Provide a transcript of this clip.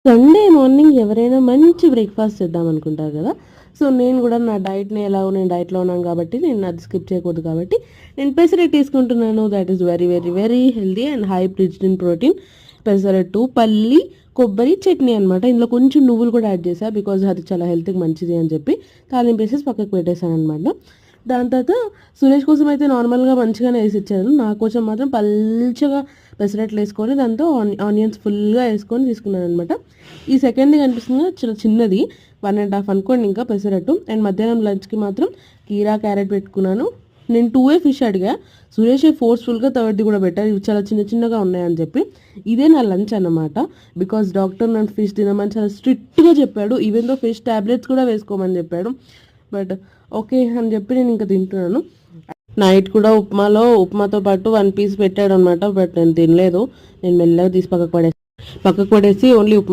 Sunday morning ఎవరైనా మంచి breakfast చేద్దాం అనుకుంటారు కదా. సో నేను కూడా నా డైట్ని ఎలాగో నేను డైట్లో ఉన్నాను కాబట్టి నేను అది స్కిప్ చేయకూడదు కాబట్టి నేను పెసరెట్ తీసుకుంటున్నాను. That is very very very healthy and high రిచ్డ్ in protein. Pesarattu, పల్లి, కొబ్బరి చట్నీ అనమాట. ఇందులో కొంచెం నువ్వులు కూడా యాడ్ చేశాను బికాజ్ అది చాలా హెల్త్కి మంచిది అని చెప్పి తాలింపు వేసేసి పక్కకు పెట్టేశాను అనమాట. దాని తర్వాత సురేష్ కోసం అయితే నార్మల్గా మంచిగానే వేసి ఇచ్చాను. నా కోసం మాత్రం పల్చగా పెసరట్లు వేసుకొని దాంతో ఆనియన్స్ ఫుల్గా వేసుకొని తీసుకున్నాను అనమాట. ఈ సెకండ్ది కనిపిస్తుంది చాలా చిన్నది, 1.5 అనుకోండి ఇంకా పెసరట్టు. అండ్ మధ్యాహ్నం లంచ్కి మాత్రం కీరా క్యారెట్ పెట్టుకున్నాను. నేను 2 ఫిష్ అడిగా, సురేష్ ఫోర్స్ఫుల్గా థర్డ్ది కూడా పెట్టారు, ఇవి చాలా చిన్న చిన్నగా ఉన్నాయని చెప్పి. ఇదే నా లంచ్ అన్నమాట. బికాస్ డాక్టర్ నన్ను ఫిష్ తినమని చాలా స్ట్రిక్ట్గా చెప్పాడు. ఈవెన్ దో ఫిష్ ట్యాబ్లెట్స్ కూడా వేసుకోమని చెప్పాడు. బట్ ఓకే అని చెప్పి నేను ఇంకా తింటున్నాను. నైట్ కూడా ఉప్మాతో పాటు 1 పీస్ పెట్టాడు అనమాట. బట్ నేను తినలేదు. నేను మెల్లగా తీసి పక్కకు పడేసి ఓన్లీ ఉప్మా